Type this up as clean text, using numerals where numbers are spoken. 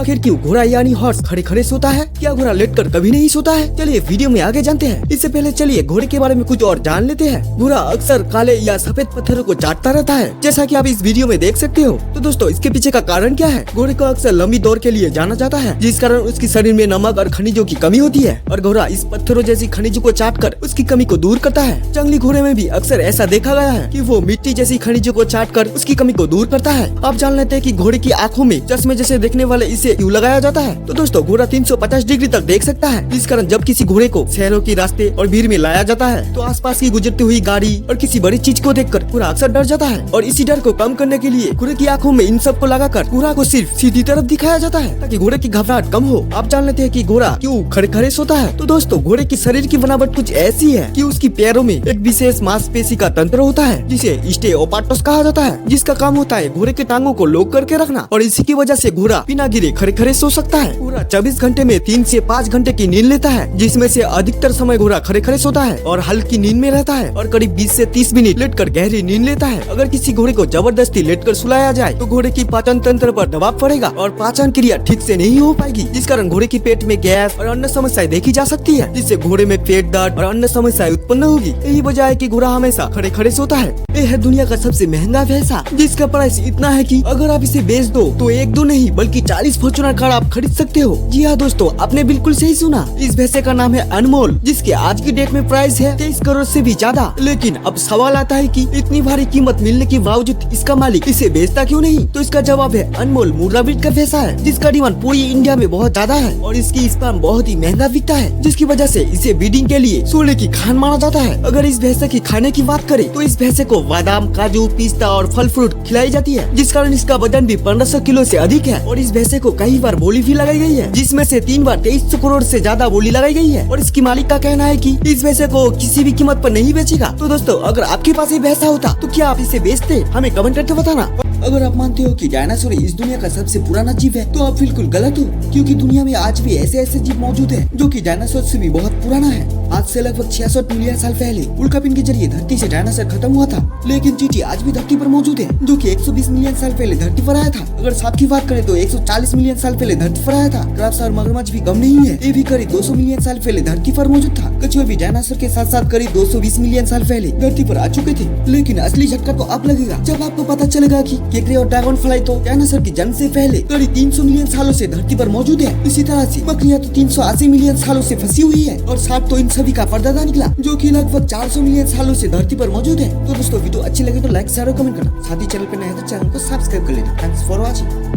आखिर क्यों घोड़ा यानी हॉर्स खड़े खड़े सोता है? क्या घोड़ा लेटकर कभी नहीं सोता है? चलिए वीडियो में आगे जानते हैं। इससे पहले चलिए घोड़े के बारे में कुछ और जान लेते हैं। घोड़ा अक्सर काले या सफेद पत्थरों को चाटता रहता है, जैसा कि आप इस वीडियो में देख सकते हो। तो दोस्तों इसके पीछे का कारण क्या है? घोड़े को अक्सर लंबी दौड़ के लिए जाना जाता है, जिस कारण उसके शरीर में नमक और खनिजों की कमी होती है, और घोड़ा इस पत्थरों जैसी खनिजों को चाटकर उसकी कमी को दूर करता है। जंगली घोड़े में भी अक्सर ऐसा देखा गया है कि वो मिट्टी जैसी खनिजों को चाटकर उसकी कमी को दूर करता है। आप जान लेते हैं कि घोड़े की आंखों में चश्मे जैसे देखने वाले इसे क्यों लगाया जाता है? तो दोस्तों घोड़ा 350 डिग्री तक देख सकता है, इस कारण जब किसी घोड़े को शहरों के रास्ते और भीड़ में लाया जाता है तो आसपास की गुजरती हुई गाड़ी और किसी बड़ी चीज को देखकर घोड़ा अक्सर डर जाता है, और इसी डर को कम करने के लिए घोड़े की आंखों में इन सब को लगाकर घोड़ा को सिर्फ सीधी तरफ दिखाया जाता है, ताकि घोड़े की घबराहट कम हो। आप जान लेते हैं कि घोड़ा क्यों खड़े खड़े सोता है? तो दोस्तों घोड़े की शरीर की बनावट कुछ ऐसी है कि उसकी पैरों में एक विशेष मांसपेशी का तंत्र होता है, जिसे स्टेओपार्टस कहा जाता है, जिसका काम होता है घोड़े के टांगों को लॉक करके रखना, और इसी की वजह से घोड़ा बिना गिरे खड़े खड़े सो सकता है। घोड़ा 24 घंटे में 3 से 5 घंटे की नींद लेता है, जिसमें से अधिकतर समय घोड़ा खड़े खड़े सोता है और हल्की नींद में रहता है, और करीब 20 से 30 मिनट लेटकर गहरी नींद लेता है। अगर किसी घोड़े को जबरदस्ती लेटकर सुलाया जाए तो घोड़े की पाचन तंत्र पर दबाव पड़ेगा और पाचन क्रिया ठीक से नहीं हो पाएगी, जिस कारण घोड़े की पेट में गैस और अन्य समस्याएं देखी जा सकती है, जिससे घोड़े में पेट दर्द और अन्य समस्याएं उत्पन्न होगी। यही वजह है कि घोड़ा हमेशा खड़े खड़े सोता है। यह है दुनिया का सबसे महंगा भैंसा, जिसका प्राइस इतना है कि अगर आप इसे बेच दो तो एक दो नहीं बल्कि 40 फॉर्च्यूनर कार आप खरीद सकते हो। जी हाँ दोस्तों, आपने बिल्कुल सही सुना। इस भैंसे का नाम है अनमोल, जिसके आज की डेट में प्राइस है 23 करोड़ से भी ज्यादा। लेकिन अब सवाल आता है कि इतनी भारी कीमत मिलने के बावजूद इसका मालिक इसे बेचता क्यों नहीं? तो इसका जवाब है अनमोल मुर्रा ब्रीड का भैंसा है, जिसका डिमांड पूरी इंडिया में बहुत ज्यादा है, और इसकी स्पर्म बहुत ही महंगा बिकता है, जिसकी वजह से इसे ब्रीडिंग के लिए सोने की खान माना जाता है। अगर इस भैंसे की खाने की बात करें तो इस भैंसे को बादाम, काजू, पिस्ता और फल फ्रूट खिलाई जाती है, जिस कारण इसका वजन भी 1500 किलो से अधिक है। और इस भैंसे को कई बार बोली भी लगाई गई है, जिसमें से 3 बार 2300 करोड़ से ज्यादा बोली लगाई गई है। और इसकी मालिक का कहना है कि इस भैंसे को किसी भी कीमत पर नहीं बेचेगा। तो दोस्तों अगर आपके पास ये भैंसा होता तो क्या आप इसे बेचते? हमें कमेंट करके बताना। अगर आप मानते हो कि डायनासोर इस दुनिया का सबसे पुराना जीव है तो आप बिल्कुल गलत हो, क्योंकि दुनिया में आज भी ऐसे ऐसे जीव मौजूद हैं जो कि डायनासोर से भी बहुत पुराना है। आज से लगभग 66 मिलियन साल पहले उल्कापिंड के जरिए धरती से डायनासोर खत्म हुआ था, लेकिन चींटी आज भी धरती पर मौजूद है, जो कि 120 मिलियन साल पहले धरती पर आया था। अगर सांप की बात करें तो 140 मिलियन साल पहले धरती पर आया था। क्राब्स और मगरमच्छ भी कम नहीं है, ये भी करीब 200 मिलियन साल पहले धरती पर मौजूद था। कछुए भी डायनासोर के साथ साथ करीब 220 मिलियन साल पहले धरती पर आ चुके थे। लेकिन असली झटका तो अब लगेगा जब आपको पता चलेगा कि केकड़े और ड्रैगन फ्लाई तो डायनासोर की जन्म से पहले करीब 300 मिलियन सालों से धरती पर मौजूद है। इसी तरह से बकरियां तो 380 मिलियन सालों से फंसी हुई है, और सांप तो इन सभी का परदादा निकला, जो कि लगभग 400 मिलियन सालों से धरती पर मौजूद है। तो दोस्तों वीडियो अच्छी लगे तो लाइक शेयर और कमेंट करना, साथ ही चैनल पर नए हैं तो चैनल को सब्सक्राइब कर लेना। Thanks for watching.